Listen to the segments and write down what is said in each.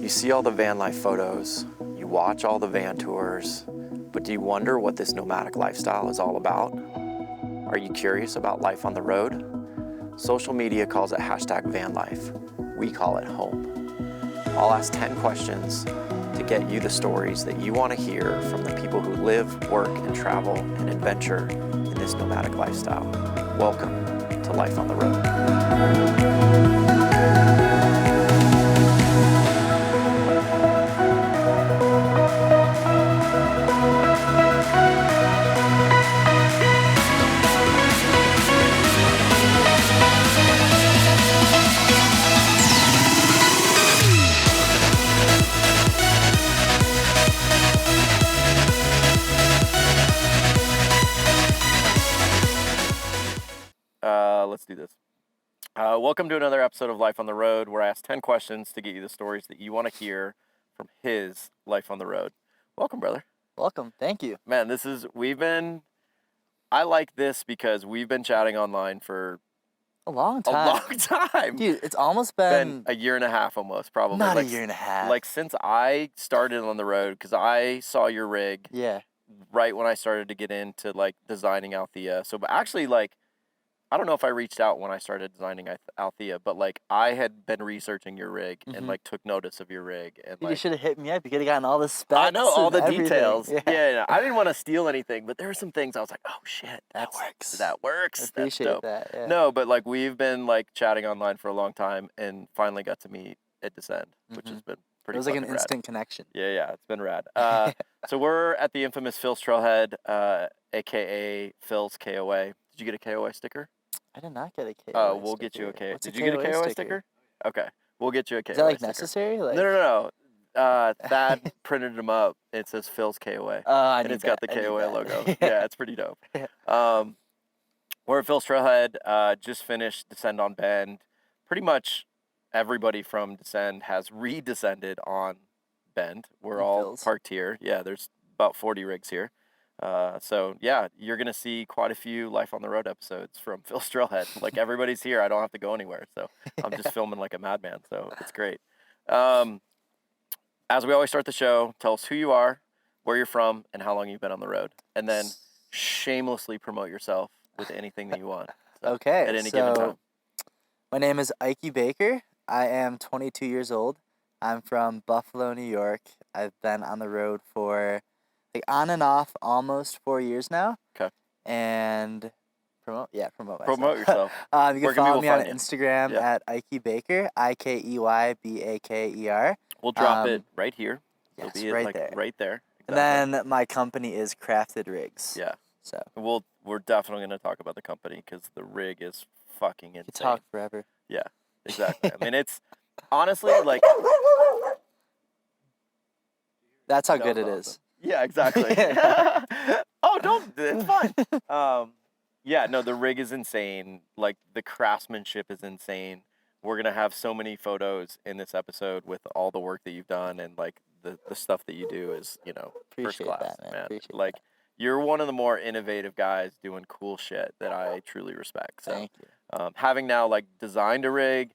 You see all the van life photos, you watch all the van tours, but do you wonder what this nomadic lifestyle is all about? Are you curious about life on the road? Social media calls it #vanlife. We call it home. I'll ask 10 questions to get you the stories that you want to hear from the people who live, work, and travel and adventure in this nomadic lifestyle. Welcome to Life on the Road. Let's do this. Welcome to another episode of Life on the Road, where I ask 10 questions to get you the stories that you want to hear from his life on the road. Welcome, brother. Welcome. Thank you. Man, I like this because we've been chatting online for a long time. Dude, it's almost been a year and a half almost, probably. Not a year and a half. Like since I started on the road, because I saw your rig right when I started to get into like designing Althea. So, but actually, like, I don't know if I reached out when I started designing Althea, but like I had been researching your rig and like took notice of your rig. And Dude, like, you should have hit me up. You could have gotten all the specs. I know all the everything. details. Yeah. I didn't want to steal anything, but there were some things I was like, oh shit, that works. I appreciate That's dope. that. Yeah. No, but like we've been like chatting online for a long time and finally got to meet at Descend, which has been pretty. It was like an rad. instant connection. Yeah, it's been rad. So we're at the infamous Phil's Trailhead, aka Phil's KOA. Did you get a KOA sticker? I did not get a KOA. Oh, we'll get you a KOA. Did you get a KOA sticker? Okay, we'll get you a KOA. Is that like sticker. necessary? Like... No. Thad printed them up. It says Phil's KOA. And it's got the KOA logo. Yeah, it's pretty dope. We're at Phil's Trailhead. Just finished Descend on Bend. Pretty much everybody from Descend has re-descended on Bend. We're all parked here. Yeah, there's about 40 rigs here. So yeah, you're going to see quite a few Life on the Road episodes from Phil's Trailhead. Like everybody's here. I don't have to go anywhere. So I'm just filming like a madman. So it's great. As we always start the show, tell us who you are, where you're from, and how long you've been on the road. And then shamelessly promote yourself with anything that you want. So, okay. At any given time. My name is Ikey Baker. I am 22 years old. I'm from Buffalo, New York. I've been on the road for like on and off almost 4 years now. Okay. And promote myself. Promote yourself. You can follow me on Instagram at Ikey Baker, IKEYBAKER. We'll drop it right here. Yes, It'll be right like there. Right there. Exactly. And then my company is Crafted Rigs. Yeah. So we're definitely going to talk about the company because the rig is fucking insane. You talk forever. Yeah, exactly. I mean, it's honestly like... That's how good it is. Yeah, exactly. Oh, don't. It's fine. Yeah, no, the rig is insane. Like, the craftsmanship is insane. We're going to have so many photos in this episode with all the work that you've done, and, like, the stuff that you do is, first class, man. Like, you're one of the more innovative guys doing cool shit that I truly respect. So, thank you. Having now, like, designed a rig,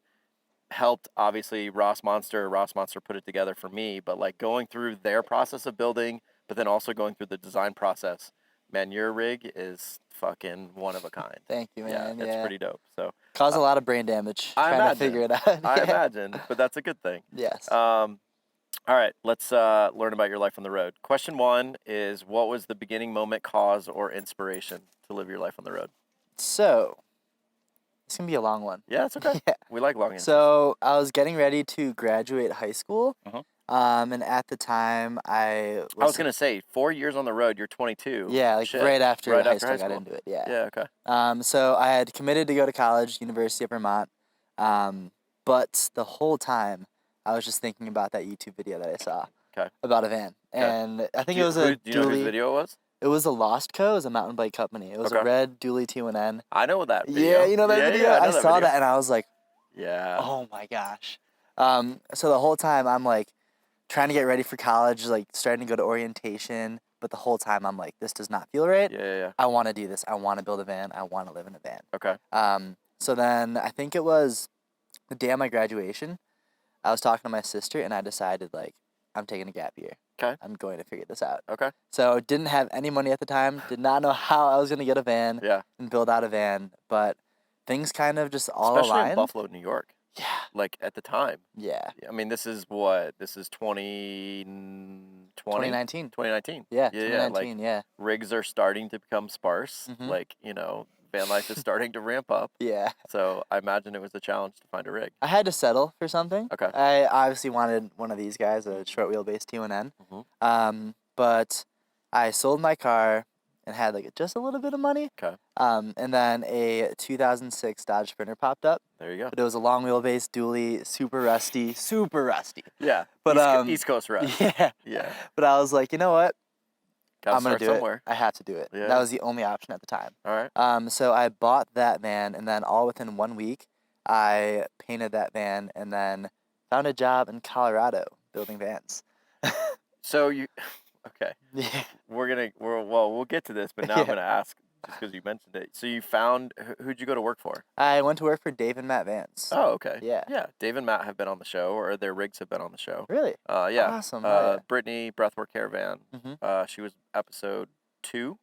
helped, obviously, Rossmönster put it together for me, but, like, going through their process of building, but then also going through the design process, man, your rig is fucking one of a kind. Thank you, man. Yeah, it's pretty dope. So caused a lot of brain damage trying to figure it out. I imagine, but that's a good thing. Yes. All right, let's learn about your life on the road. Question 1 is, what was the beginning moment, cause, or inspiration to live your life on the road? So, it's going to be a long one. Yeah, it's okay. Yeah. We like long answers. So, I was getting ready to graduate high school. And at the time, I was going to say, 4 years on the road, you're 22. Yeah, like right after high school, I got into it, yeah. Yeah, okay. So I had committed to go to college, University of Vermont, but the whole time, I was just thinking about that YouTube video that I saw about a van. And I think it was a do you know whose video it was? It was a Lost Co. It was a mountain bike company. It was a red dually T1N. I know that video. Yeah, you know that video? I saw that, and I was like, yeah. Oh, my gosh. So the whole time, I'm like, trying to get ready for college, like starting to go to orientation, but the whole time I'm like, this does not feel right. Yeah. I want to do this. I want to build a van. I want to live in a van. Okay. So then I think it was the day of my graduation. I was talking to my sister, and I decided, like, I'm taking a gap year. Okay. I'm going to figure this out. Okay. So didn't have any money at the time. Did not know how I was going to get a van and build out a van. But things kind of just all aligned. Especially in Buffalo, New York. Yeah. Like, at the time. Yeah. I mean, this is what? This is 2019. 2019. Yeah, Yeah, 2019, like, rigs are starting to become sparse. Like, you know, van life is starting to ramp up. Yeah. So I imagine it was a challenge to find a rig. I had to settle for something. Okay. I obviously wanted one of these guys, a short wheelbase T1N. But I sold my car and had like just a little bit of money. Okay. And then a 2006 Dodge Sprinter popped up. There you go. But it was a long wheelbase dually, super rusty. Yeah. But East Coast rust. Yeah. Yeah. But I was like, you know what? I'm gonna do somewhere. it. I have to do it. Yeah. That was the only option at the time. All right. So I bought that van, and then all within 1 week, I painted that van, and then found a job in Colorado building vans. So you, okay. Yeah. We'll get to this, but now I'm gonna ask just because you mentioned it. So you found who'd you go to work for? I went to work for Dave and Matt Vans. Oh, okay. Yeah. Yeah. Dave and Matt have been on the show, or their rigs have been on the show. Really? Yeah. Awesome. Yeah. Brittany, Breathwork Caravan. She was episode 2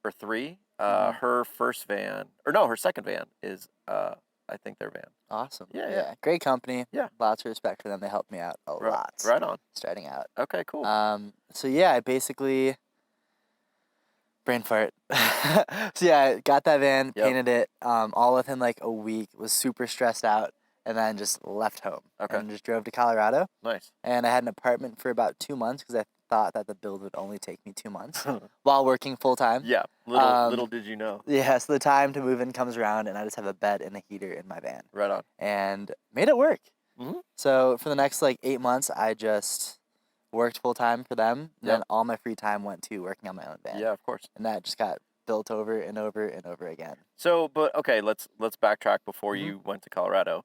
or 3. Her first van, or no, her second van is I think their van. Awesome. Yeah. Great company. Yeah. Lots of respect for them. They helped me out a lot. Right on. Starting out. Okay, cool. So yeah, I basically brain fart. So yeah, I got that van, painted it, all within like a week, was super stressed out, and then just left home. Okay. And just drove to Colorado. Nice. And I had an apartment for about 2 months because I thought that the build would only take me 2 months while working full time. Yeah. Little did you know. Yeah, so the time to move in comes around, and I just have a bed and a heater in my van. Right on. And made it work. So for the next like 8 months, I just worked full time for them. And then all my free time went to working on my own van. Yeah, of course. And that just got built over and over and over again. So, but okay, let's backtrack before you went to Colorado.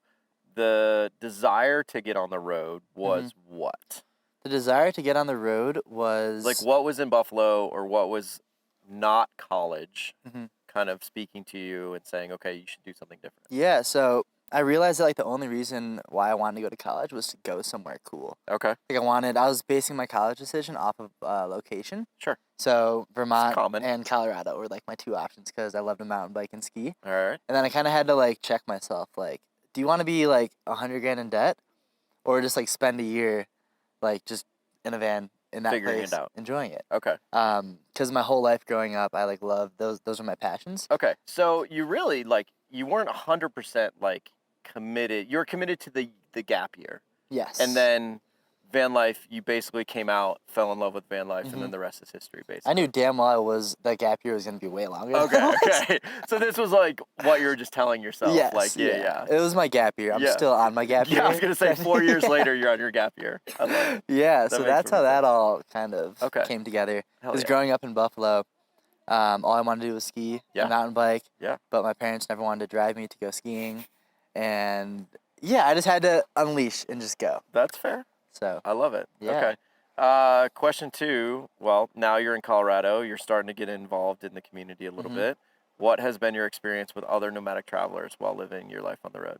The desire to get on the road was what? The desire to get on the road was like what was in Buffalo or what was not college kind of speaking to you and saying, okay, you should do something different? Yeah, so I realized that like the only reason why I wanted to go to college was to go somewhere cool. Okay. Like I was basing my college decision off of location. Sure. So Vermont and Colorado were like my 2 options because I love to mountain bike and ski. All right. And then I kind of had to like check myself, like, do you want to be like $100,000 in debt, or just like spend a year, like just in a van in that figuring place, it out, enjoying it? Okay. Because my whole life growing up, I like loved those. Those are my passions. Okay. So you really like you weren't 100% like committed. You were committed to the gap year. Yes. And then van life, you basically came out, fell in love with van life, and then the rest is history, basically. I knew damn well that gap year was going to be way longer. Okay. So this was like what you were just telling yourself. Yes. Like, yeah. It was my gap year. I'm still on my gap year. Yeah, I was going to say 4 years later, you're on your gap year. I love it. Yeah, so that's how that all kind of came together. Because growing up in Buffalo, all I wanted to do was ski and mountain bike. Yeah. But my parents never wanted to drive me to go skiing. And yeah, I just had to unleash and just go. That's fair. So I love it. Yeah. Okay. Question 2. Well, now you're in Colorado. You're starting to get involved in the community a little bit. What has been your experience with other nomadic travelers while living your life on the road?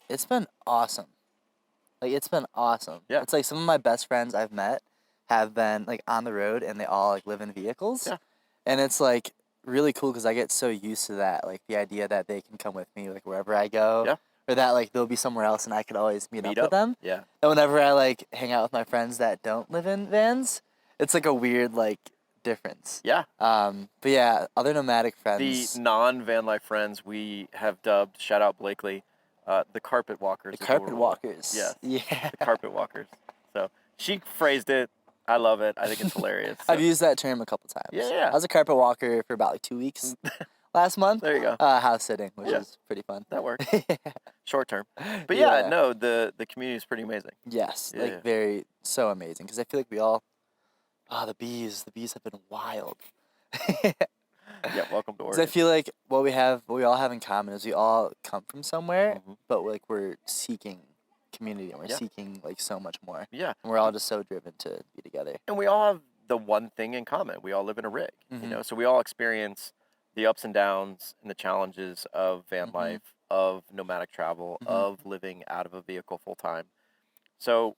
It's been awesome. Like, it's been awesome. Yeah. It's like some of my best friends I've met have been like on the road, and they all like live in vehicles. Yeah. And it's like really cool because I get so used to that, like the idea that they can come with me like wherever I go. Yeah. Or that like they'll be somewhere else and I could always meet up with them. Yeah. And whenever I like hang out with my friends that don't live in vans, it's like a weird like difference. Yeah. But yeah, other nomadic friends. The non-van life friends we have dubbed, shout out Blakely, the carpet walkers. The carpet walkers. Yes. Yeah. The carpet walkers. So she phrased it. I love it. I think it's hilarious. So. I've used that term a couple times. Yeah. I was a carpet walker for about like 2 weeks last month. There you go. House sitting, which is pretty fun. That works. Short term. But yeah, no, the community is pretty amazing. Yes, Yeah, very, so amazing. Because I feel like we all, the bees have been wild. Yeah, welcome to Oregon. Because I feel like what we all have in common is we all come from somewhere, but we're seeking community, and we're seeking like so much more. Yeah. And we're all just so driven to be together. And we all have the one thing in common. We all live in a rig, you know, so we all experience the ups and downs and the challenges of van life, of nomadic travel, of living out of a vehicle full time. So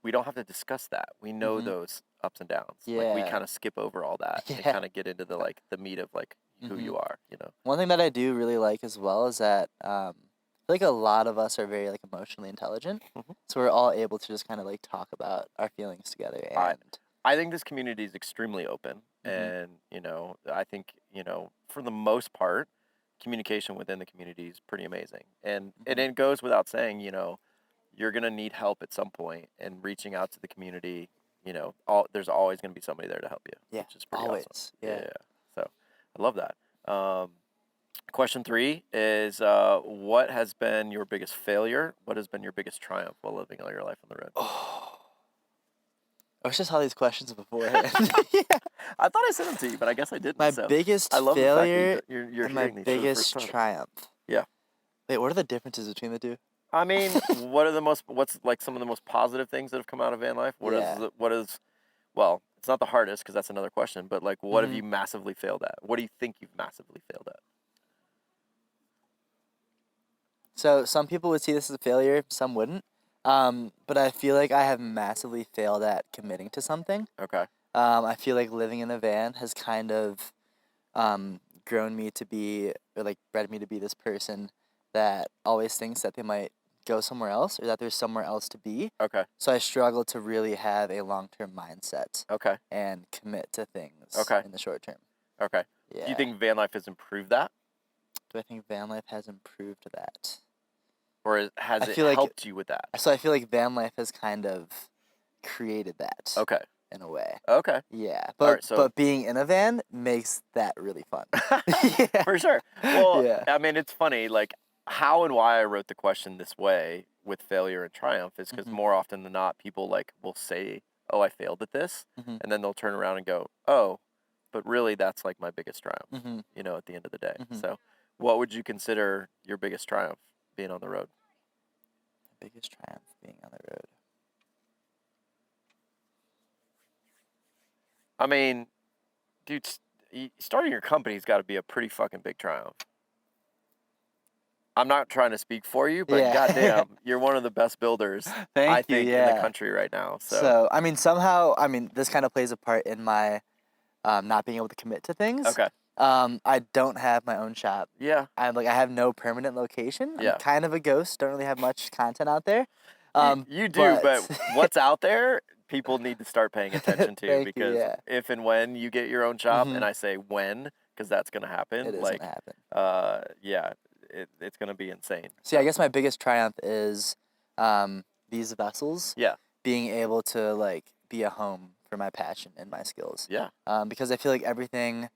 we don't have to discuss that. We know those ups and downs. Like we kind of skip over all that and kind of get into the like the meat of like who you are, you know. One thing that I do really like as well is that I feel like a lot of us are very like emotionally intelligent, so we're all able to just kind of like talk about our feelings together. And I think this community is extremely open, and you know, I think, you know, for the most part, communication within the community is pretty amazing, and it goes without saying, you know, you're gonna need help at some point, and reaching out to the community, you know, there's always gonna be somebody there to help you, which is pretty awesome. Yeah. So I love that. Question 3 is, what has been your biggest failure? What has been your biggest triumph while living all your life on the road? Oh, I wish I saw these questions beforehand. I thought I sent them to you, but I guess I didn't. My biggest failure you're and my biggest triumph. Yeah. Wait, what are the differences between the two? I mean, what's like some of the most positive things that have come out of van life? What is, well, it's not the hardest because that's another question, but like what have you massively failed at? What do you think you've massively failed at? So some people would see this as a failure, some wouldn't. But I feel like I have massively failed at committing to something. Okay. I feel like living in a van has kind of grown me to be, or like bred me to be this person that always thinks that they might go somewhere else or that there's somewhere else to be. Okay. So I struggle to really have a long-term mindset. Okay. And commit to things in the short term. Okay. Yeah. Do you think van life has improved that? Do I think van life has improved that? Or has it helped you with that? So I feel like van life has kind of created that. Okay. In a way. Okay. Yeah. But but being in a van makes that really fun. Yeah. For sure. Well, I mean, it's funny, like how and why I wrote the question this way with failure and triumph is because more often than not, people like will say, oh, I failed at this. And then they'll turn around and go, oh, but really that's like my biggest triumph, you know, at the end of the day. So what would you consider your biggest triumph being on the road? The biggest triumph being on the road. I mean, dude, starting your company's got to be a pretty fucking big triumph. I'm not trying to speak for you, but goddamn, you're one of the best builders, I think, in the country right now. So, I mean, somehow, this kind of plays a part in my not being able to commit to things. Okay. I don't have my own shop. Yeah. I have no permanent location. I'm kind of a ghost. Don't really have much content out there. You do, but what's out there, people need to start paying attention to because if and when you get your own shop, and I say when, because that's going to happen. It is going to happen. It's going to be insane. See, I guess my biggest triumph is these vessels. Yeah. Being able to like be a home for my passion and my skills. Yeah. Because I feel like everything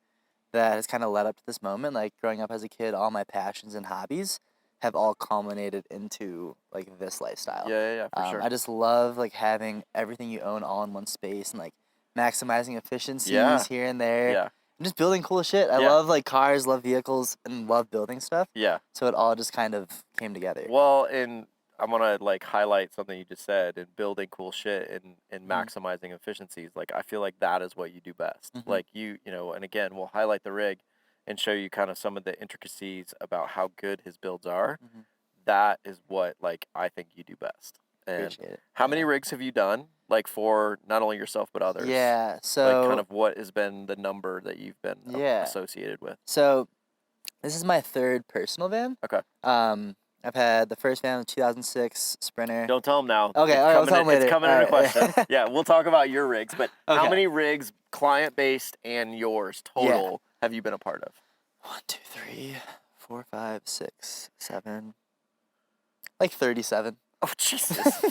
that has kind of led up to this moment, like growing up as a kid, all my passions and hobbies have all culminated into like this lifestyle. Yeah, for sure. I just love like having everything you own all in one space and like maximizing efficiencies here and there. Yeah. And just building cool shit. I love like cars, love vehicles, and love building stuff. Yeah. So it all just kind of came together. Well, and I want to like highlight something you just said, and building cool shit and maximizing efficiencies. Like I feel like that is what you do best. Like you know, and again, we'll highlight the rig and show you kind of some of the intricacies about how good his builds are. That is what like I think you do best. And appreciate it. How many rigs have you done? Like for not only yourself but others? Yeah. So like kind of what has been the number that you've been associated with? So this is my third personal van. Okay. I've had the first van, the 2006 Sprinter. Don't tell them now. Okay, all right, I'll tell them later. It's coming into question. Yeah, we'll talk about your rigs, but how many rigs, client-based and yours, total, have you been a part of? 1, 2, 3, 4, 5, 6, 7, like 37. Oh, Jesus.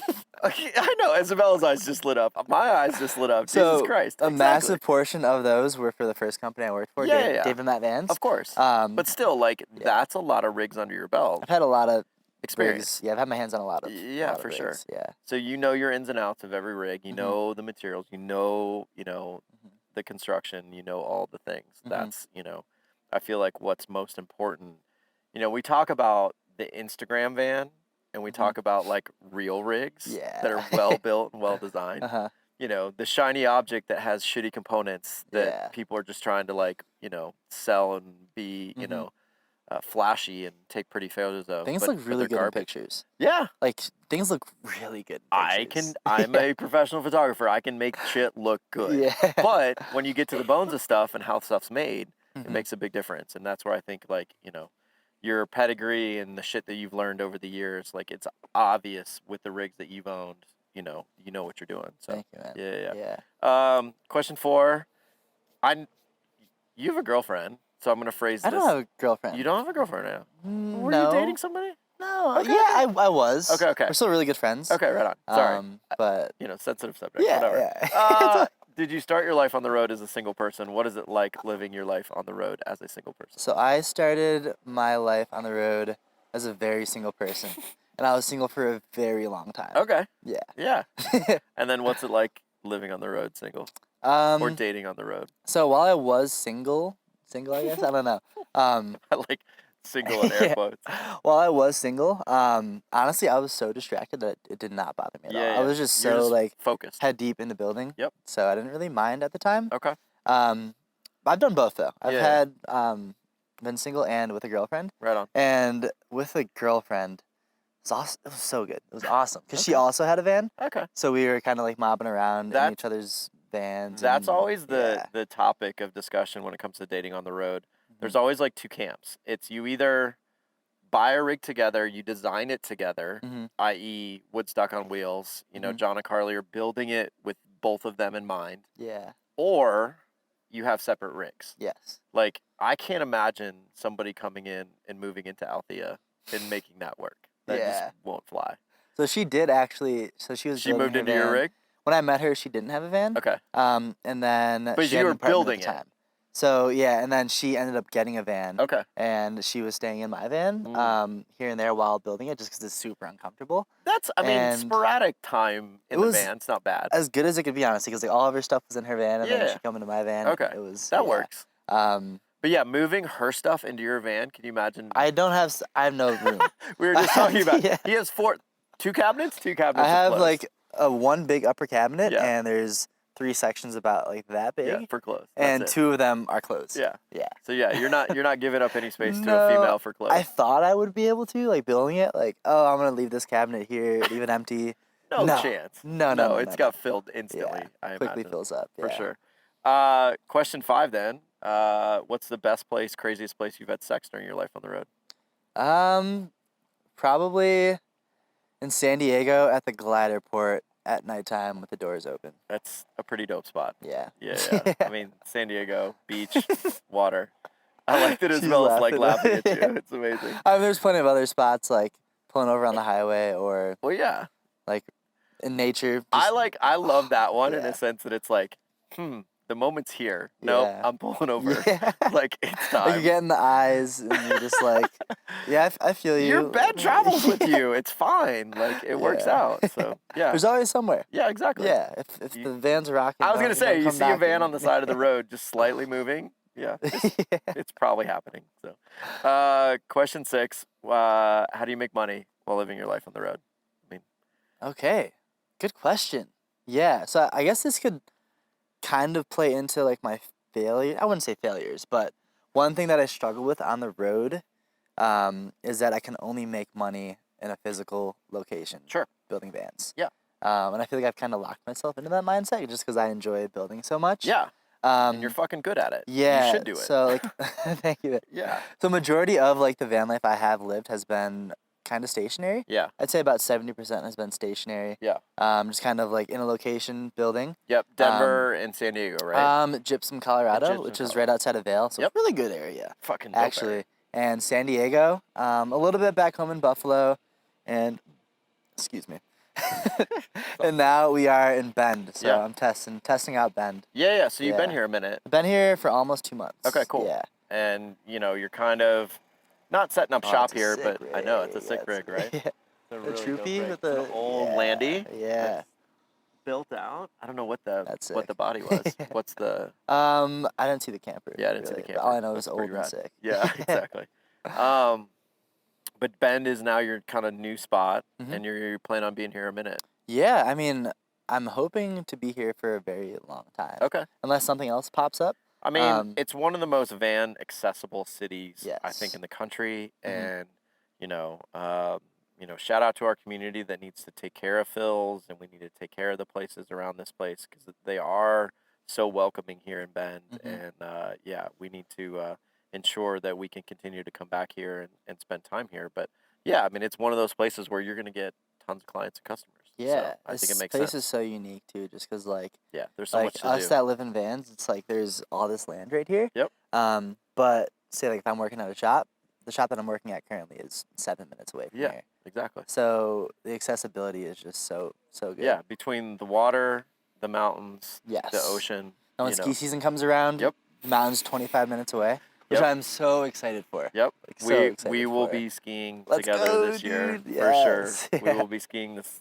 Okay, I know, Isabella's eyes just lit up. My eyes just lit up. So Jesus Christ. A massive portion of those were for the first company I worked for, Dave and Matt Vans. Of course. But still, like, that's a lot of rigs under your belt. I've had a lot of experience. Rigs. Yeah, I've had my hands on a lot of for rigs. Sure. Yeah. So you know your ins and outs of every rig. You know the materials. You know, the construction. You know all the things. That's, I feel like what's most important. We talk about the Instagram van. And we talk about like real rigs that are well built and well designed. The shiny object that has shitty components that people are just trying to like, sell and be, flashy and take pretty photos of. Things look really good in pictures. Yeah. Like, things look really good in pictures. I'm a professional photographer. I can make shit look good. Yeah. But when you get to the bones of stuff and how stuff's made, it makes a big difference. And that's where I think, like, you know, your pedigree and the shit that you've learned over the years, like, it's obvious with the rigs that you've owned, you know what you're doing. So, thank you, man. Yeah. Question 4. You have a girlfriend, so I'm going to phrase this. I don't have a girlfriend. You don't have a girlfriend now? No. Were you dating somebody? No. Okay, yeah, I was. Okay. We're still really good friends. Okay, right on. Sorry. But... You know, sensitive subject. Yeah, whatever. yeah. Did you start your life on the road as a single person? What is it like living your life on the road as a single person? So I started my life on the road as a very single person. And I was single for a very long time. Okay. Yeah. Yeah. And then what's it like living on the road single? Or dating on the road? So while I was single, I guess? I don't know. I like single in air quotes. While I was single, honestly, I was so distracted that it did not bother me at all. I was just so like focused, head deep into building. Yep. So I didn't really mind at the time. Okay. I've done both though. I've had been single and with a girlfriend. Right on. And with a girlfriend, it was so good. It was awesome because she also had a van. Okay. So we were kind of like mobbing around in each other's vans. That's always the topic of discussion when it comes to dating on the road. There's always like two camps. It's you either buy a rig together, you design it together, i.e. Woodstock on wheels, you know, John and Carly are building it with both of them in mind. Yeah. Or you have separate rigs. Yes. Like, I can't imagine somebody coming in and moving into Althea and making that work. That just won't fly. So she did actually, she moved into your rig? When I met her, she didn't have a van. Okay. And then but you were building it. So yeah, and then she ended up getting a van. Okay. And she was staying in my van, here and there while building it, just because it's super uncomfortable. That's, I mean, sporadic time in the van. It's not bad. As good as it could be, honestly, because like all of her stuff was in her van, and then she'd come into my van. Okay. It was that works. But yeah, moving her stuff into your van. Can you imagine? I have no room. We were just talking about. He has two cabinets. I have like one big upper cabinet, and there's 3 sections about like that big. Yeah, for clothes. And 2 of them are clothes. Yeah. Yeah. So yeah, you're not giving up any space to a female for clothes. I thought I would be able to, like building it, like, oh, I'm gonna leave this cabinet here, leave it empty. No chance. No, it's got filled instantly. Yeah, quickly fills up. For sure. Question 5 then. What's the best place, craziest place you've had sex during your life on the road? Probably in San Diego at the Glider Port at nighttime with the doors open. That's a pretty dope spot. Yeah. Yeah. I mean, San Diego, beach, water. I like that as well as like laughing at you. It's amazing. I mean, there's plenty of other spots like pulling over on the highway or like in nature. I love that one in a sense that it's like, the moment's here. Nope, I'm pulling over. Yeah. Like, it's time. Like, you get in the eyes and you're just like, I feel you. Your bed travels with you. It's fine. Like, it works out. So, yeah. There's always somewhere. Yeah, exactly. Yeah, if the van's rocking. I was going to say, you see a van on the side of the road just slightly moving. Yeah, it's probably happening. So, question 6, how do you make money while living your life on the road? I mean, okay, good question. Yeah, so I guess this could kind of play into like my failure. I wouldn't say failures, but one thing that I struggle with on the road is that I can only make money in a physical location. Sure. Building vans. Yeah. And I feel like I've kind of locked myself into that mindset just because I enjoy building so much. Yeah. And you're fucking good at it. Yeah. You should do it. So like, thank you. Yeah. So majority of like the van life I have lived has been kind of stationary. Yeah. I'd say about 70% has been stationary. Yeah. Just kind of like in a location building. Yep. Denver and San Diego, right? Gypsum, Colorado, which is right outside of Vail. So really good area. Fucking actually. area. And San Diego, a little bit back home in Buffalo, and excuse me. And now we are in Bend. So I'm testing out Bend. Yeah. So you've been here a minute. I've been here for almost 2 months. Okay, cool. Yeah. And you're kind of not setting up shop here, but rig. I know it's a sick rig, right? Yeah. The really troopy with the old Landy. Yeah. Built out. I don't know what the sick. Body was. What's the? I didn't see the camper. Yeah, I didn't see the camper. All I know is old and sick. Yeah, exactly. But Bend is now your kind of new spot, and you plan on being here a minute. Yeah, I mean, I'm hoping to be here for a very long time. Okay. Unless something else pops up. I mean, it's one of the most van accessible cities, Yes. I think, in the country. And, shout out to our community that needs to take care of Phil's, and we need to take care of the places around this place because they are so welcoming here in Bend. And, we need to ensure that we can continue to come back here and spend time here. But, yeah, I mean, it's one of those places where you're going to get tons of clients and customers. Yeah, so I think it makes this place sense. is so unique too, just because there's so much to us do. that live in vans, it's like there's all this land right here. Yep. But say like if I'm working at a shop, the shop that I'm working at currently is 7 minutes away from here. Exactly. So the accessibility is just so good. Yeah, between the water, the mountains, the ocean. And when ski season comes around, the mountain's 25 minutes away, which I'm so excited for. Yep. Like, we will be skiing Let's together go, this year dude. for sure. Yeah. We will be skiing this,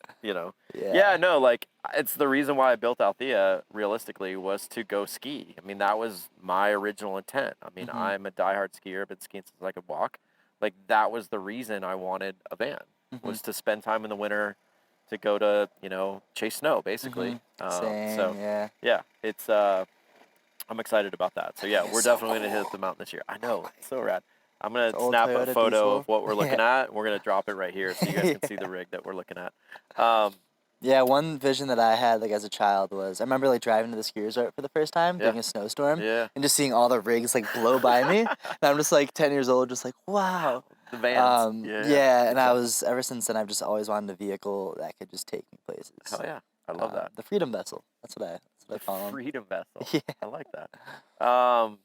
it's the reason why I built Althea realistically was to go ski. I mean, that was my original intent. I mean, I'm a diehard skier, been skiing since I could walk. Like that was the reason I wanted a van was to spend time in the winter, to go to, chase snow basically. Same, it's I'm excited about that. So yeah, we're definitely going to hit the mountain this year. I know, it's so rad. I'm going to snap a photo diesel. of what we're looking at. We're going to drop it right here so you guys can see the rig that we're looking at. One vision that I had as a child was I remember driving to the ski resort for the first time during a snowstorm and just seeing all the rigs blow by me. And I'm just 10 years old, just wow. The vans. And I was, ever since then, I've just always wanted a vehicle that could just take me places. Hell yeah. I love that. The Freedom Vessel. That's what I call them. Freedom Vessel. Yeah. I like that.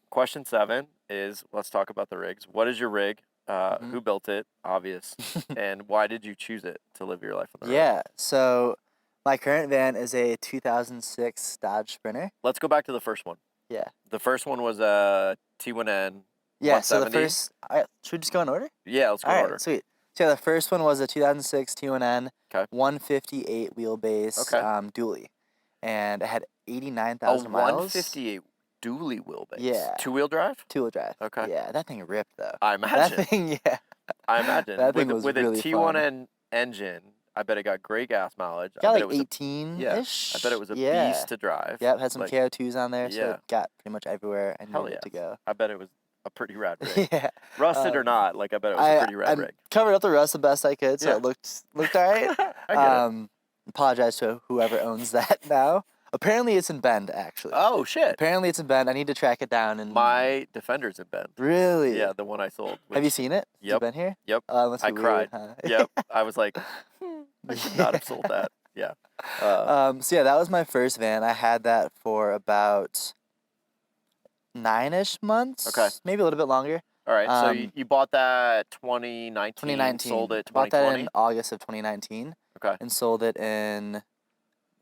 Question 7 is, let's talk about the rigs. What is your rig? Who built it? Obvious. And why did you choose it to live your life on the road? Yeah. So my current van is a 2006 Dodge Sprinter. Let's go back to the first one. Yeah. The first one was a T1N. Yeah. So the first. Should we just go in order? Yeah, let's go in order. Sweet. So the first one was a 2006 T1N. Okay. 158 wheelbase. Okay. Dually, and it had 89,000 miles. 158 dually wheelbase. Yeah. 2-wheel drive? 2-wheel drive. Okay. Yeah, that thing ripped though. I imagine. That thing, yeah. I imagine. That thing was with really a T1N engine, I bet it got great gas mileage. Got I bet it was 18-ish. I bet it was a beast to drive. Yep, had some KO2s on there, so it got pretty much everywhere I needed it to go. I bet it was a pretty rad rig. Yeah. Rusted or not, I bet it was a pretty rad rig. Covered up the rust the best I could, so it looked all right. I get it. Apologize to whoever owns that now. Apparently it's in Bend, actually. Oh, shit. Apparently it's in Bend. I need to track it down. My Defender's in Bend. Really? Yeah, the one I sold. Have you seen it? Yep. Has it been here? Yep. I cried. Huh? Yep. I was like, I should not have sold that. Yeah. That was my first van. I had that for about 9-ish months. Okay. Maybe a little bit longer. All right. So you bought that 2019. 2019. Sold it 2020. Bought that in August of 2019. Okay. And sold it in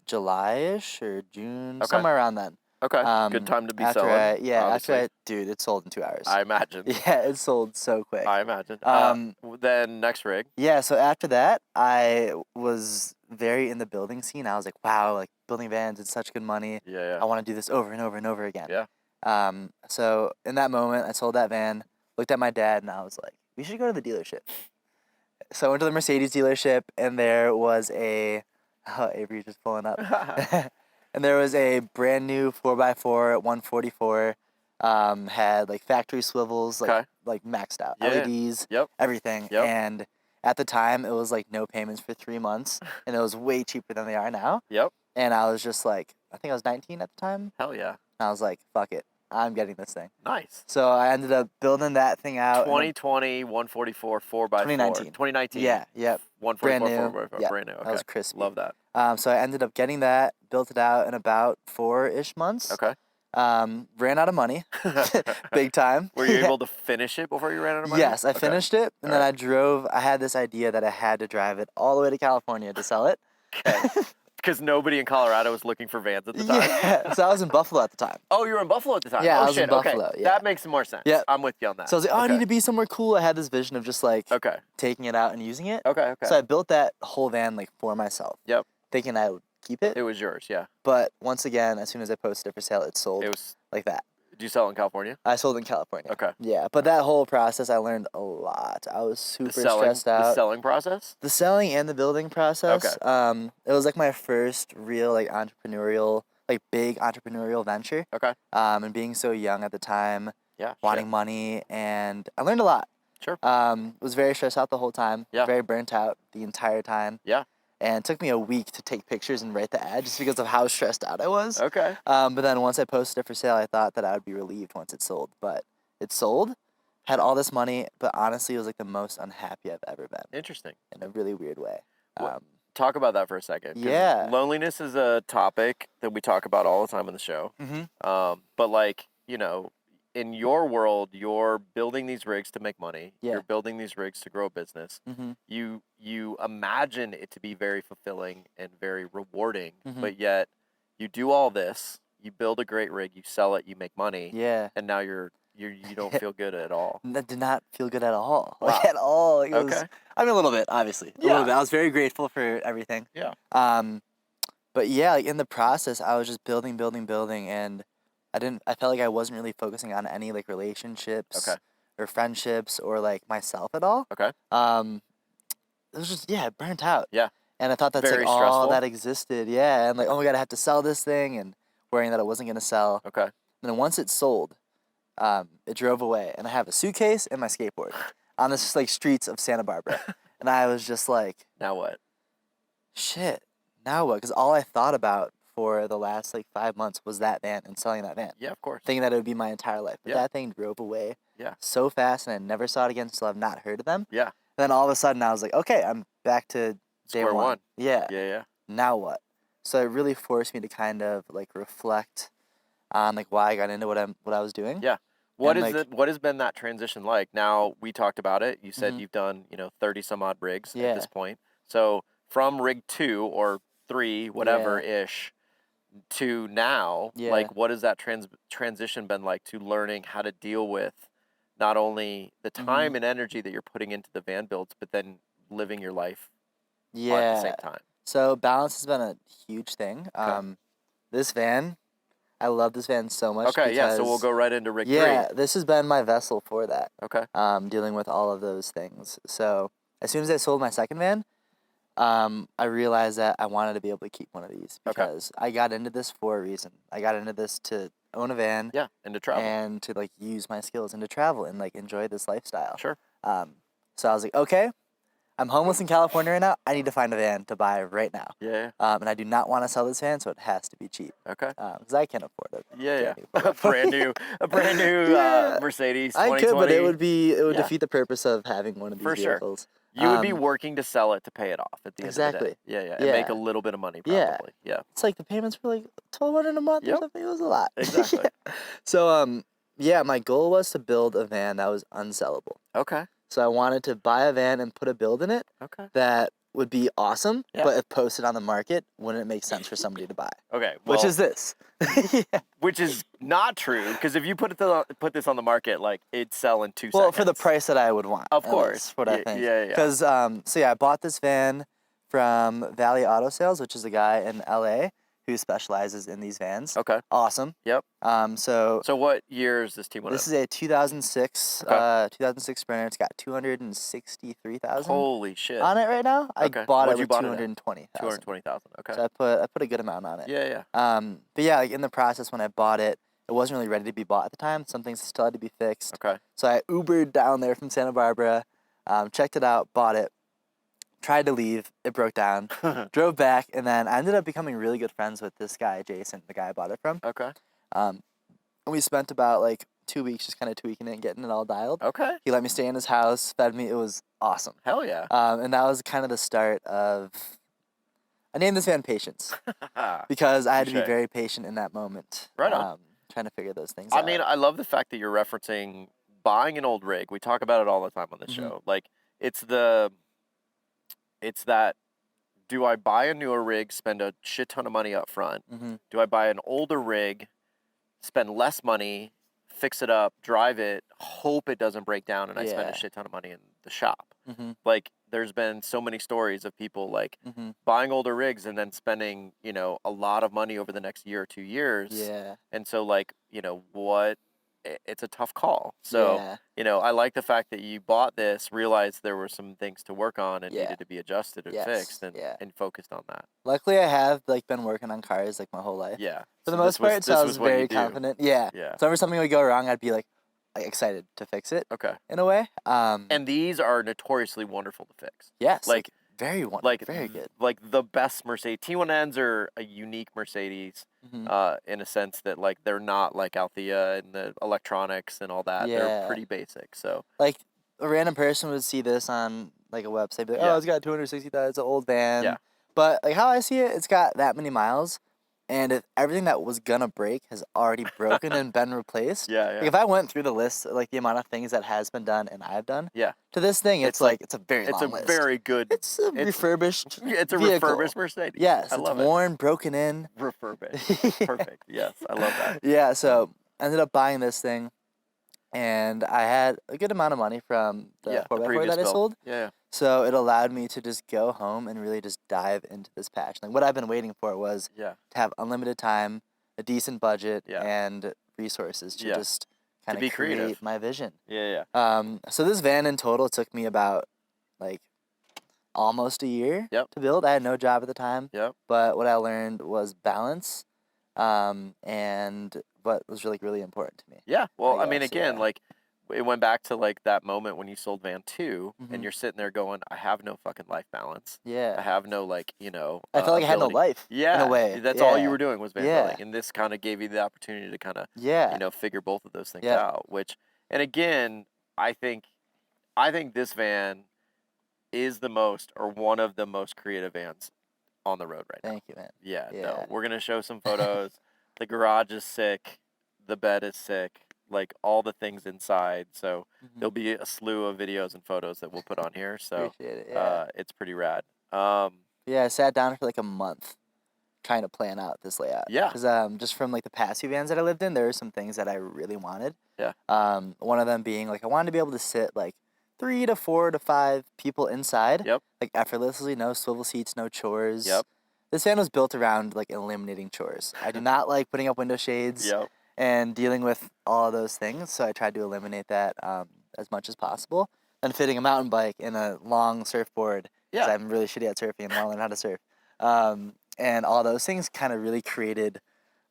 July-ish or June, somewhere around then. Okay. Good time to be selling. Dude, it sold in 2 hours. I imagine. Yeah, it sold so quick. I imagine. Then next rig. Yeah, so after that, I was very in the building scene. I was like, wow, building vans, it's such good money. Yeah. I want to do this over and over and over again. Yeah. So in that moment, I sold that van, looked at my dad, and I was like, we should go to the dealership. So I went to the Mercedes dealership, and there was Avery's just pulling up. And there was a brand new 4x4 at 144, had factory swivels, maxed out, LEDs, everything. Yep. And at the time, it was no payments for 3 months, and it was way cheaper than they are now. Yep. And I was just I think I was 19 at the time. Hell yeah. And I was like, fuck it, I'm getting this thing. Nice. So I ended up building that thing out. 2020, 144, 4x4. 2019. 2019. Yeah, yep. 144, 4x4, brand new. Okay. That was crispy. Love that. So I ended up getting that, built it out in about 4-ish months. Okay. Ran out of money, big time. Were you able to finish it before you ran out of money? Yes, I finished it, and then I had this idea that I had to drive it all the way to California to sell it. Okay. Because nobody in Colorado was looking for vans at the time. Yeah, so I was in Buffalo at the time. Oh, you were in Buffalo at the time? Yeah, I was in Buffalo. Okay. Yeah. That makes more sense. Yep. I'm with you on that. So I was like, I need to be somewhere cool. I had this vision of just taking it out and using it. Okay. So I built that whole van for myself. Yep. Thinking I would keep it. It was yours, yeah. But once again, as soon as I posted it for sale, it sold. It was like that. Did you sell it in California? I sold in California. Okay. Yeah, but that whole process, I learned a lot. I was super stressed out. The selling process? The selling and the building process. Okay. It was my first real entrepreneurial like big entrepreneurial venture. Okay. And being so young at the time, wanting money, and I learned a lot. Sure. Was very stressed out the whole time. Yeah. Very burnt out the entire time. Yeah. And it took me a week to take pictures and write the ad just because of how stressed out I was. Okay. But then once I posted it for sale, I thought that I would be relieved once it sold. But it sold, had all this money, but honestly, it was like the most unhappy I've ever been. Interesting. In a really weird way. Talk about that for a second. Yeah. Loneliness is a topic that we talk about all the time on the show. Mm-hmm. But like, you know, in your world, you're building these rigs to make money. Yeah. You're building these rigs to grow a business. Mm-hmm. You imagine it to be very fulfilling and very rewarding, mm-hmm. but yet you do all this, you build a great rig, you sell it, you make money. Yeah. And now you don't feel good at all. That did not feel good at all. Wow. Like at all. Like, it was, Okay. I mean, a little bit, obviously. A little bit. I was very grateful for everything. Yeah. But yeah, like in the process, I was just building, and I felt like I wasn't really focusing on any like relationships or friendships or like myself at all. Okay. It was just, burnt out. Yeah. And I thought that's Very like all stressful. that existed. Yeah. And like, oh my God, I have to sell this thing, and worrying that it wasn't going to sell. Okay. And then once it sold, it drove away, and I have a suitcase and my skateboard on the like streets of Santa Barbara. And I was just like, now what? Shit, now what? Because all I thought about for the last like 5 months was that van and selling that van. Yeah, of course. Thinking that it would be my entire life. But that thing drove away so fast, and I never saw it again until I've not heard of them. Yeah. And then all of a sudden I was like, okay, I'm back to day Square one. Yeah. Yeah. Now what? So it really forced me to kind of like reflect on like why I got into what I was doing. Yeah. What has been that transition like? Now, we talked about it. You said you've done, 30 some odd rigs at this point. So from rig 2 or 3, whatever ish, to now, like what has that transition been like to learning how to deal with not only the time and energy that you're putting into the van builds, but then living your life at the same time? So balance has been a huge thing. This van, I love this van so much. Okay, so we'll go right into rig 3. Yeah, this has been my vessel for that. Okay. Dealing with all of those things. So as soon as I sold my second van, I realized that I wanted to be able to keep one of these because I got into this for a reason. I got into this to own a van. Yeah, and to travel. And to like use my skills and to travel and like enjoy this lifestyle. Sure. So I was like, okay, I'm homeless in California right now. I need to find a van to buy right now. Yeah. And I do not want to sell this van, so it has to be cheap. Okay. Because I can't afford it. Yeah. A brand new Mercedes 2020. I could, but it would defeat the purpose of having one of these vehicles. You would be working to sell it to pay it off at the end of the day. Yeah. And make a little bit of money probably. Yeah. It's like the payments were like $1,200 a month or something. It was a lot. Exactly. So my goal was to build a van that was unsellable. Okay. So I wanted to buy a van and put a build in it that would be awesome, but if posted on the market, wouldn't it make sense for somebody to buy? Okay. Well, which is this. Which is not true, because if you put this on the market, like, it'd sell in 2 seconds. Well, for the price that I would want. Of course. What I think. Yeah. Because, I bought this van from Valley Auto Sales, which is a guy in LA who specializes in these vans. Okay. Awesome. Yep. So what year is this T1N? This is a 2006 Sprinter. It's got 263,000. Holy shit. On it right now. I bought it with 220,000. 220,000. Okay. So I put a good amount on it. Yeah. But yeah, like in the process when I bought it, it wasn't really ready to be bought at the time. Some things still had to be fixed. Okay. So I Ubered down there from Santa Barbara, checked it out, bought it. Tried to leave, it broke down, drove back, and then I ended up becoming really good friends with this guy, Jason, the guy I bought it from. Okay. And we spent about like 2 weeks just kind of tweaking it and getting it all dialed. Okay. He let me stay in his house, fed me. It was awesome. Hell yeah. And that was kind of the start of, I named this van Patience because I had to be very patient in that moment. Right on. Trying to figure those things out. I mean, I love the fact that you're referencing buying an old rig. We talk about it all the time on this show. Like, it's that, do I buy a newer rig, spend a shit ton of money up front? Do I buy an older rig, spend less money, fix it up, drive it, hope it doesn't break down, and I spend a shit ton of money in the shop? Like, there's been so many stories of people, like, buying older rigs and then spending, a lot of money over the next year or 2 years. Yeah. And so, like, what it's a tough call. So, I like the fact that you bought this, realized there were some things to work on and needed to be adjusted and fixed, and focused on that. Luckily, I have been working on cars my whole life. Yeah. For the most part, so I was very confident. Yeah. Yeah. So whenever something would go wrong, I'd be excited to fix it. Okay. In a way. And these are notoriously wonderful to fix. Yes. Very wonderful. Very good. The best Mercedes T1Ns are a unique Mercedes, in a sense that they're not like Althea and the electronics and all that. Yeah. They're pretty basic. So a random person would see this on a website, be like, oh, it's got 260,000. It's an old van. Yeah. But how I see it, it's got that many miles. And if everything that was gonna break has already broken and been replaced. Yeah. If I went through the list, the amount of things that has been done and I've done. Yeah. To this thing, it's a very long list. It's a very good. It's a refurbished. It's a vehicle. refurbished Mercedes. Yes, it's worn, broken in. Refurbished. Perfect. Yes, I love that. Yeah. So I ended up buying this thing, and I had a good amount of money from the 4x4 that I sold. Yeah. So it allowed me to just go home and really just dive into this passion. What I've been waiting for was to have unlimited time, a decent budget, and resources to just kind of create my vision. Yeah. So this van in total took me about almost a year to build. I had no job at the time. Yep. But what I learned was balance, and what was really important to me. Yeah. Well, I mean, again, it went back to that moment when you sold van 2 and you're sitting there going, I have no fucking life balance. Yeah. I have no I felt like I had no life. Yeah. In a way. That's all you were doing was van building. And this kind of gave you the opportunity to kind of figure both of those things out. And again, I think this van is the most or one of the most creative vans on the road right now. Thank you, man. Yeah. No, we're gonna show some photos. The garage is sick. The bed is sick. All the things inside. So there'll be a slew of videos and photos that we'll put on here. So appreciate it. Yeah. It's pretty rad. I sat down for a month trying to plan out this layout. Yeah. Because just from the past few vans that I lived in, there were some things that I really wanted. Yeah. One of them being I wanted to be able to sit 3 to 4 to 5 people inside. Yep. Effortlessly, no swivel seats, no chores. Yep. This van was built around eliminating chores. I do not like putting up window shades. Yep. And dealing with all of those things, so I tried to eliminate that as much as possible. And fitting a mountain bike in a long surfboard, because I'm really shitty at surfing and want to learn how to surf. And all those things kind of really created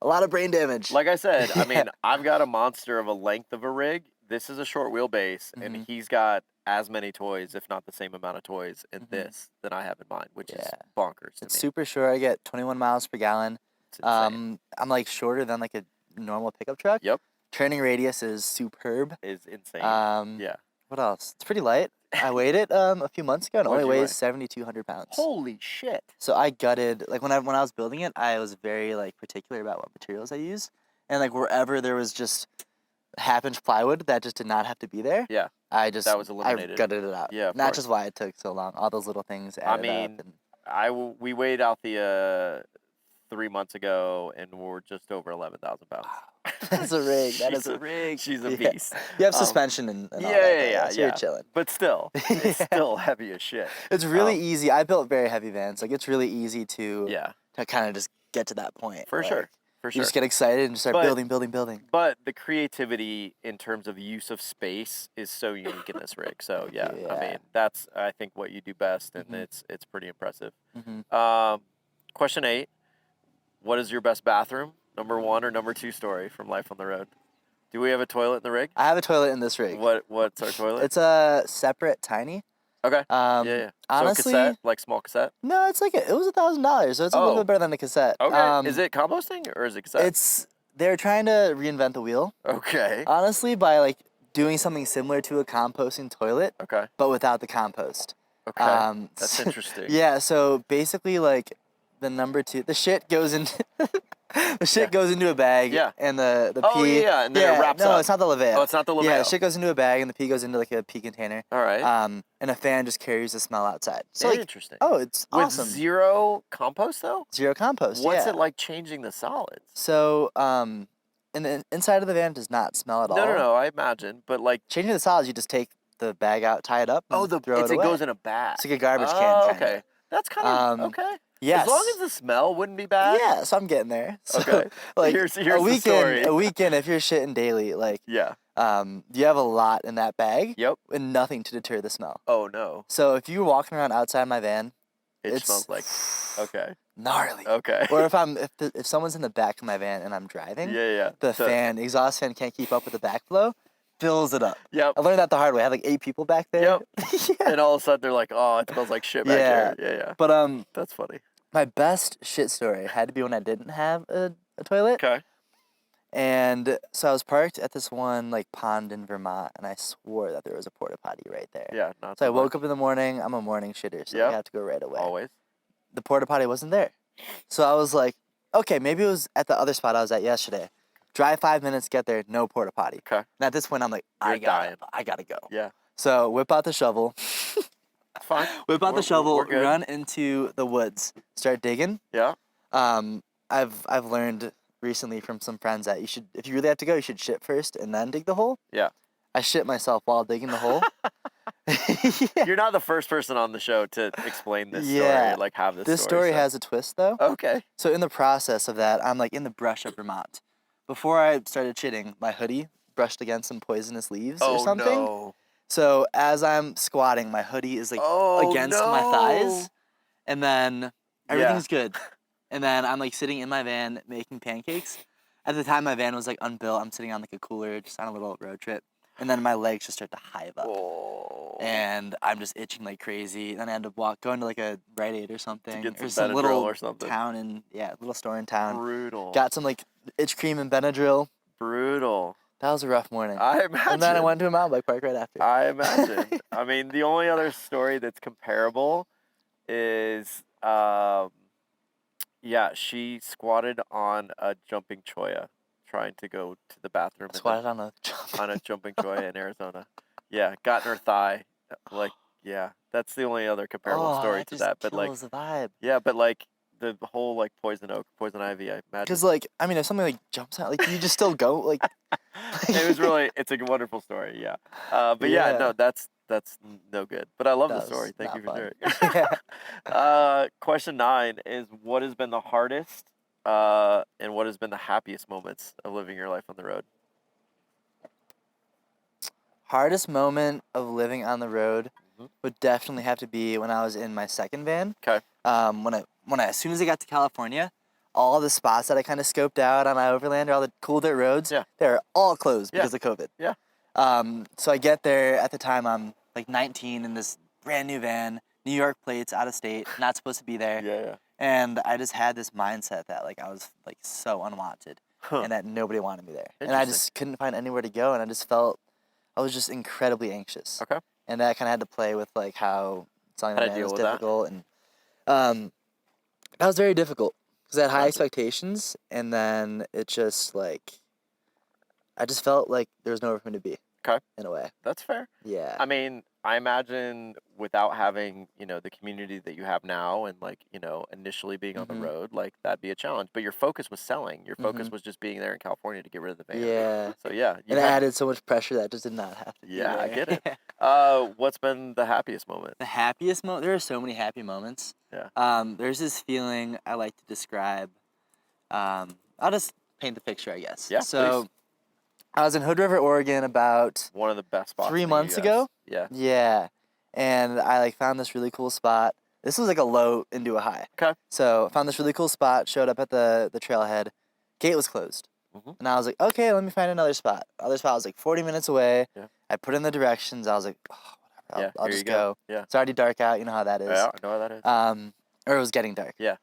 a lot of brain damage. Like I said, I mean, I've got a monster of a length of a rig. This is a short wheelbase, and he's got as many toys, if not the same amount of toys, in this than I have in mine, which is bonkers to me. It's super short. I get 21 miles per gallon. It's insane. I'm shorter than a normal pickup truck. Yep. Turning radius is superb. Is insane. Yeah. What else? It's pretty light. I weighed it a few months ago and it only weighs 7,200 pounds. Holy shit. So I gutted when I was building it, I was very particular about what materials I used. And wherever there was just half-inch plywood that just did not have to be there. Yeah. That was eliminated. I gutted it out. Yeah. That's just why it took so long. All those little things added up. We weighed out the 3 months ago, and we're just over 11,000 pounds. That's a rig. That is a rig. She's a beast. You have suspension and all that. Yeah. So you're chilling. But still, it's still heavy as shit. It's really easy. I built very heavy vans. It's really easy to kind of just get to that point. For sure. You just get excited and just start building. But the creativity in terms of use of space is so unique in this rig. So I mean, that's I think what you do best, and it's pretty impressive. Question 8. What is your best bathroom? Number 1 or number 2 story from Life on the Road? Do we have a toilet in the rig? I have a toilet in this rig. What's our toilet? It's a separate tiny. Okay. Honestly, so cassette, small cassette? No, it's it was $1,000, so it's a little bit better than the cassette. Okay. Is it composting or is it cassette? They're trying to reinvent the wheel. Okay. Honestly, by doing something similar to a composting toilet. Okay. But without the compost. Okay. That's interesting. Yeah. So basically, the number 2, the shit goes into goes into a bag. Yeah. And the pee. Oh yeah, and then it wraps up. No, it's not the Levea. Oh, it's not the Levea. Yeah, the shit goes into a bag and the pee goes into a pee container. All right. And a fan just carries the smell outside. So interesting. Oh, it's awesome. With zero compost though? Zero compost. What's it like changing the solids? So and the inside of the van does not smell at all. No, I imagine, but changing the solids, you just take the bag out, tie it up. And throw it away. It goes in a bag. It's like a garbage can. Okay. That's kind of okay. Yes. As long as the smell wouldn't be bad. Yeah, so I'm getting there. So, Okay. Like here's a the story. a weekend, if you're shitting daily, like Yeah. you have a lot in that bag. Yep. And nothing to deter the smell. Oh no. So if you're walking around outside my van, It smells like okay. Gnarly. Okay. Or if someone's in the back of my van and I'm driving, Yeah. the exhaust fan can't keep up with the backflow, fills it up. Yep. I learned that the hard way. I had like 8 people back there. Yep. Yeah. And all of a sudden they're like, oh, it smells like shit back here. Yeah. But That's funny. my best shit story had to be when I didn't have a toilet. Okay. And so I was parked at this one like pond in Vermont, and I swore that there was a porta potty right there. Yeah, not so I so woke much. up in the morning. I'm a morning shitter, so I have to go right away. Always. The porta potty wasn't there. So I was like, okay, maybe it was at the other spot I was at yesterday. Drive 5 minutes, get there, no porta potty. Okay. And at this point, I'm like, I gotta go. Yeah. So whip out the shovel. Fine. Whip out the shovel, we're good. run into the woods, start digging. Yeah. I've learned recently from some friends that if you really have to go, you should shit first and then dig the hole. Yeah. I shit myself while digging the hole. Yeah. You're not the first person on the show to explain this story, like have this story has a twist though. Okay. So in the process of that, I'm like in the brush of Vermont. Before I started shitting, my hoodie brushed against some poisonous leaves or something. No. So as I'm squatting, my hoodie is like against my thighs, and then everything's good. And then I'm like sitting in my van making pancakes. At the time, my van was like unbuilt. I'm sitting on like a cooler, just on a little road trip. And then my legs just start to hive up. Oh. And I'm just itching like crazy. Then I had to going to like a Rite Aid or something. To get or some little or something. Little store in town. Brutal. Got some like itch cream and Benadryl. Brutal. That was a rough morning. I imagine. And then I went to a mountain bike park right after. I imagine. I mean, the only other story that's comparable is, she squatted on a jumping cholla, trying to go to the bathroom. Squatted on a jumping cholla in Arizona. Yeah, got in her thigh. Like, yeah, that's the only other comparable story to that. But like, the vibe. Yeah, but like the whole like poison oak, poison ivy, I imagine. Because like, I mean, if something like jumps out, like you just still go like. It's a wonderful story. Yeah. But yeah, no, that's no good. But I love the story. Thank you for sharing. Question 9 is, what has been the hardest and what has been the happiest moments of living your life on the road? Hardest moment of living on the road would definitely have to be when I was in my second van. Okay. As soon as I got to California, all the spots that I kind of scoped out on my Overlander, all the cool dirt roads, they're all closed because of COVID. Yeah. So I get there, at the time I'm like 19 in this brand new van, New York plates, out of state, not supposed to be there. Yeah. And I just had this mindset that like I was like so unwanted and that nobody wanted me there. And I just couldn't find anywhere to go, and I just felt I was just incredibly anxious. Okay. And that kind of had to play with like how selling the van was difficult. And that was very difficult because I had high expectations, and then it just like I just felt like there was nowhere for me to be. Okay. In a way. That's fair. Yeah. I mean, I imagine without having, the community that you have now and like, initially being on the road, like that'd be a challenge. But your focus was selling. Your focus was just being there in California to get rid of the van. Yeah. So yeah. And it added so much pressure that just did not have to be Yeah, there. I get it. What's been the happiest moment? The happiest moment? There are so many happy moments. Yeah. There's this feeling I like to describe. I'll just paint the picture, I guess. Yeah, So please. I was in Hood River, Oregon about one of the best spots 3 months ago. Yeah. Yeah. And I like found this really cool spot. This was like a low into a high. Okay. So I found this really cool spot, showed up at the trailhead. Gate was closed. And I was like, okay, let me find another spot. Other spot was like 40 minutes away. Yeah. I put in the directions. I was like, whatever, I'll just go. Yeah. It's already dark out. You know how that is. Yeah, I know how that is. Or it was getting dark. Yeah.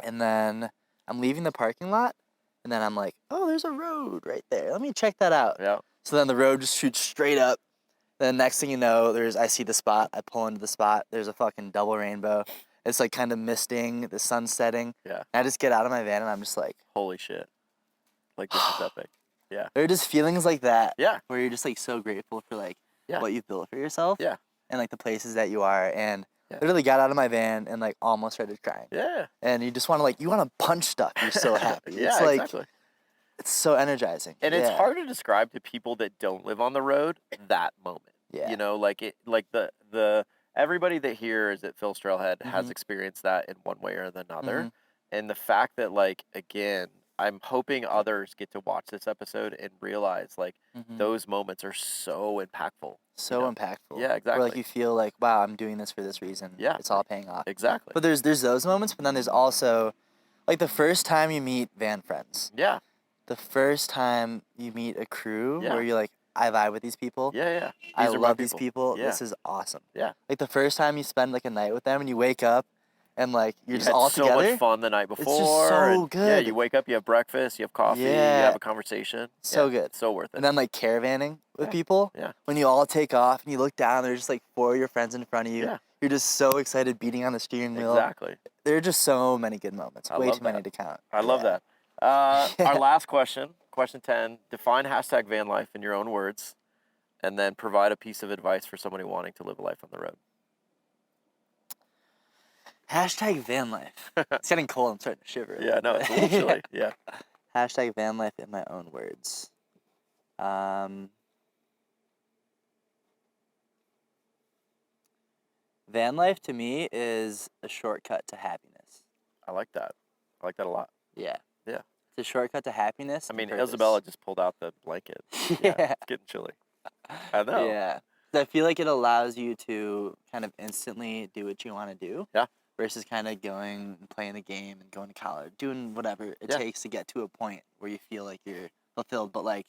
And then I'm leaving the parking lot. And then I'm like, oh, there's a road right there. Let me check that out. Yeah. So then the road just shoots straight up. Then next thing you know, I see the spot. I pull into the spot. There's a fucking double rainbow. It's like kind of misting. The sun's setting. Yeah. And I just get out of my van and I'm just like, holy shit. Like, this is epic. Yeah. There are just feelings like that. Yeah. Where you're just like so grateful for like what you've built for yourself. Yeah. And like the places that you are. And literally got out of my van and like almost started crying. Yeah. And you just want to like, you want to punch stuff. You're so happy. Yeah, it's like, exactly. It's so energizing. And it's hard to describe to people that don't live on the road that moment. Yeah. Like the everybody that hears at Phil's Trailhead has experienced that in one way or another. And the fact that, like, again, I'm hoping others get to watch this episode and realize, like, those moments are so impactful. So impactful. Yeah, exactly. Where, like, you feel like, wow, I'm doing this for this reason. Yeah. It's all paying off. Exactly. But there's those moments, but then there's also, like, the first time you meet van friends. Yeah. The first time you meet a crew Yeah. where you're like, I vibe with these people. Yeah. I love these people. Yeah. This is awesome. Yeah. Like, the first time you spend, like, a night with them and you wake up and, like, you're just had all so together. much fun the night before. It's just so good. Yeah, you wake up, you have breakfast, you have coffee, you have a conversation. So good. So worth it. And then, like, caravanning with people. Yeah. When you all take off and you look down, there's just, like, 4 of your friends in front of you. Yeah. You're just so excited beating on the steering wheel. Exactly. There are just so many good moments. Way too many to count. I love that. Our last question, question 10, define hashtag van life in your own words, and then provide a piece of advice for somebody wanting to live a life on the road. Hashtag van life. It's getting cold. I'm starting to shiver. Yeah, no, it's a little chilly. Yeah. Hashtag van life in my own words. Van life to me is a shortcut to happiness. I like that. I like that a lot. Yeah. Yeah. It's a shortcut to happiness. I mean, Isabella just pulled out the blanket. Yeah. It's getting chilly. I know. Yeah. I feel like it allows you to kind of instantly do what you want to do. Yeah. Versus kind of going and playing the game and going to college, doing whatever it takes to get to a point where you feel like you're fulfilled. But, like,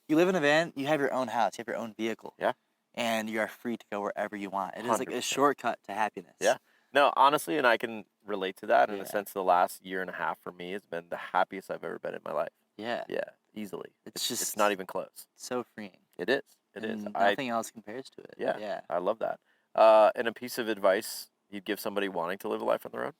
you live in a van, you have your own house, you have your own vehicle. Yeah. And you are free to go wherever you want. It is 100%. Like a shortcut to happiness. Yeah. No, honestly, and I can relate to that in the sense the last year and a half for me has been the happiest I've ever been in my life. Yeah. Yeah, easily. It's not even close. So freeing. It is. It is. Nothing else compares to it. Yeah. Yeah. I love that. And a piece of advice you'd give somebody wanting to live a life on the road?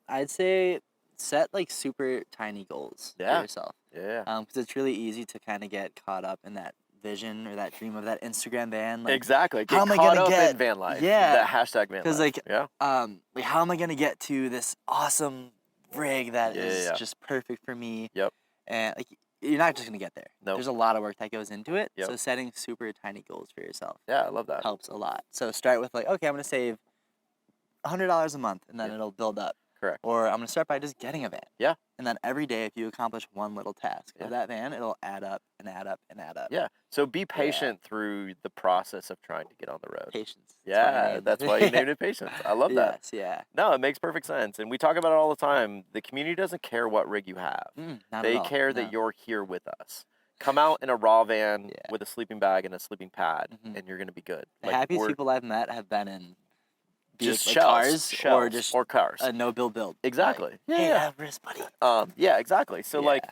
I'd say set, like, super tiny goals for yourself. Yeah. Because it's really easy to kind of get caught up in that vision or that dream of that Instagram van. Like, exactly. Get caught up in van life. Yeah. That hashtag van life. Because, like, like, how am I gonna get to this awesome rig that is just perfect for me? Yep. And, like, you're not just gonna get there. Nope. There's a lot of work that goes into it. Yep. So setting super tiny goals for yourself. Yeah, I love that. Helps a lot. So start with, like, okay, I'm gonna save $100 a month, and then it'll build up. Correct. Or I'm gonna start by just getting a van. Yeah. And then every day, if you accomplish one little task of that van, it'll add up and add up and add up. Yeah. So be patient through the process of trying to get on the road. Patience. Yeah, that's why you named it patience. I love that. Yes, yeah. No, it makes perfect sense. And we talk about it all the time. The community doesn't care what rig you have. They care that you're here with us. Come out in a raw van with a sleeping bag and a sleeping pad, and you're going to be good. The happiest people I've met have been in just like shells, cars or cars. A no-build. Exactly. Like, hey, Everest, buddy. Yeah, exactly. So, like,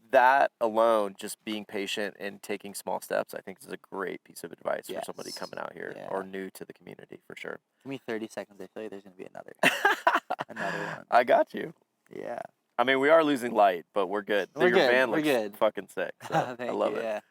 that alone, just being patient and taking small steps, I think is a great piece of advice for somebody coming out here or new to the community, for sure. Give me 30 seconds. I feel like there's going to be another one. I got you. Yeah. I mean, we are losing light, but we're good. Your van looks fucking sick. So Thank I love you, it.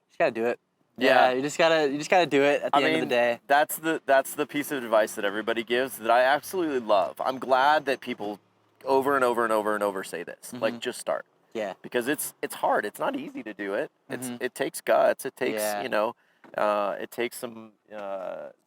Just gotta do it. Yeah, you just gotta do it at the end of the day. That's the piece of advice that everybody gives that I absolutely love. I'm glad that people over and over and over and over say this. Like, just start. Yeah. Because it's hard. It's not easy to do it. It takes guts. It takes it takes some.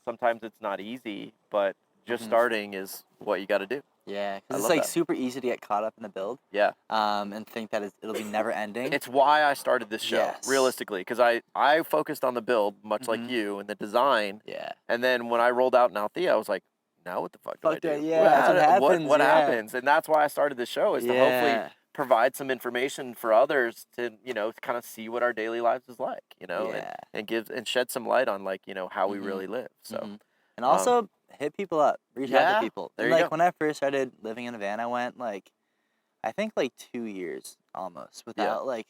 Sometimes it's not easy, but just starting is what you got to do. Yeah, because it's like super easy to get caught up in the build. Yeah. And think that it'll be never ending. It's why I started this show, realistically, because I focused on the build, much like you, and the design. Yeah. And then when I rolled out in Althea, I was like, now what the fuck do I do? Yeah, that's what happens. What happens? And that's why I started this show, is to hopefully provide some information for others to, kind of see what our daily lives is like, and shed some light on, like, how we really live. So. And also hit people up, reach out to people. Like, when I first started living in a van, I went I think 2 years almost without like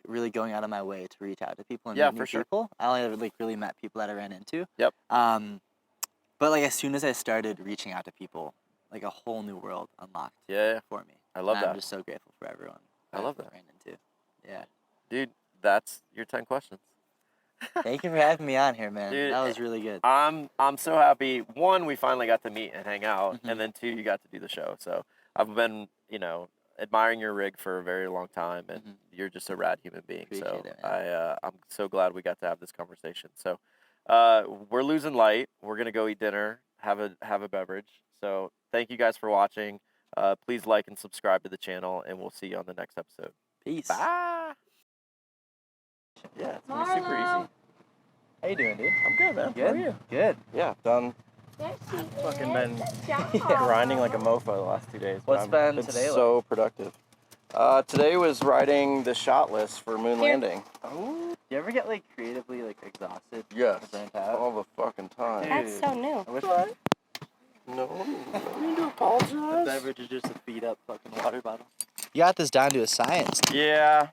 really going out of my way to reach out to people and meet new people. I only ever really met people that I ran into. Yep. But as soon as I started reaching out to people, a whole new world unlocked. For me. I love that. I'm just so grateful for everyone. I love that. I ran into. Yeah. Dude, that's your 10 questions. Thank you for having me on here, man. Dude, that was really good. I'm so happy. One, we finally got to meet and hang out, and then two, you got to do the show. So I've been, admiring your rig for a very long time, and you're just a rad human being. Appreciate it, I'm so glad we got to have this conversation. So we're losing light. We're gonna go eat dinner, have a beverage. So thank you guys for watching. Please like and subscribe to the channel, and we'll see you on the next episode. Peace. Bye. Yeah, it's gonna be super easy. How you doing, dude? I'm good, man. Good? How are you? Good. Yeah, done. Fucking been grinding like a mofo the last 2 days. What's been today so productive. Today was writing the shot list for moon landing. Oh. Do you ever get like creatively like exhausted? Yes. Or burnt out? All the fucking time. Dude. That's so new. I wish No, you need to apologize. the beverage is just a beat up fucking water bottle. You got this down to a science. Yeah.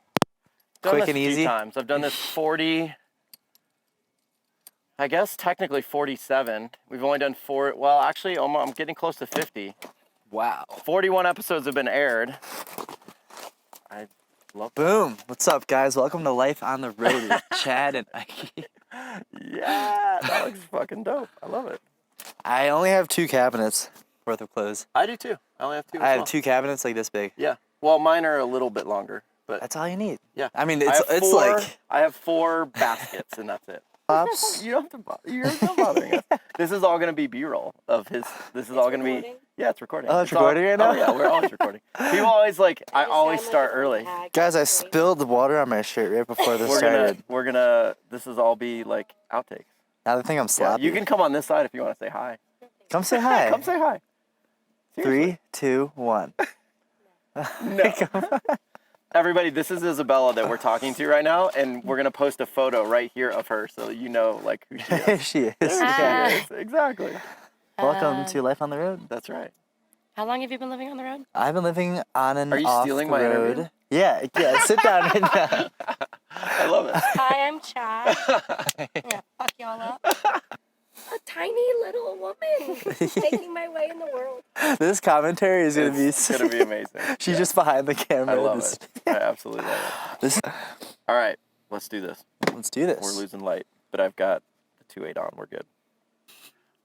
Done Quick this and a few easy? times. I've done this 40. I guess technically 47. We've only done 4. Well, actually, I'm getting close to 50. Wow. 41 episodes have been aired. I love. Boom. What's up, guys? Welcome to Life on the Road with Chad and Ikey. Yeah, that looks fucking dope. I love it. I only have 2 cabinets worth of clothes. I do too. I only have 2. I have 2 cabinets like this big. Yeah. Well, mine are a little bit longer, but That's all you need. yeah. I mean, I it's have it's 4 like I have 4 baskets, and that's it. pops. You don't have to bother. You're not bothering us. This is all gonna be B-roll of his. This is all gonna be. recording? Yeah, it's recording. Oh, it's recording right now? Oh yeah, we're always recording. People always like. I always start early. Guys, I spilled the water on my shirt right before this started. We're gonna. This is all be like outtakes. Now they think I'm Yeah, sloppy. you can come on this side if you want to say hi. Come say hi. Come say hi. 3, 2, 1. No. Everybody, this is Isabella that we're talking to right now, and we're gonna post a photo right here of her, so you know like who she is. She is. There she is. Exactly. Welcome to Life on the Road. That's right. How long have you been living on the road? I've been living on and Are you off stealing the my road. interview? Yeah, sit down right now. I love it. Hi, I'm Chad. Yeah, fuck y'all up. A tiny little woman making my way in the world. This commentary is gonna It's gonna be amazing. She's just behind the camera. I love it. I absolutely love it. This. All right, let's do this. Let's do this. We're losing light, but I've got the 2.8 on. We're good.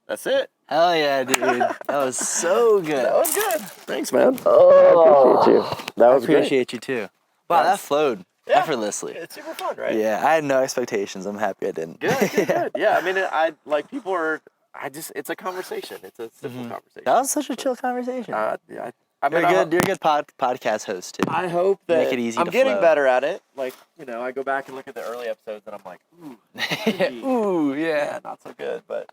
That's it. Hell yeah, dude. That was so good. That was good. Thanks, man. Oh, I appreciate you. That was I appreciate you too. Wow, that flowed effortlessly. It's super fun, right? Yeah, I had no expectations. I'm happy I didn't. Good. Yeah, I mean, I like people are. It's a conversation. It's a simple conversation. That was such a chill conversation. Yeah, You're a good podcast host too. I hope that Make it easy I'm to getting flow. better at it. Like, I go back and look at the early episodes, and I'm like, ooh, Ooh, yeah. not so good, but.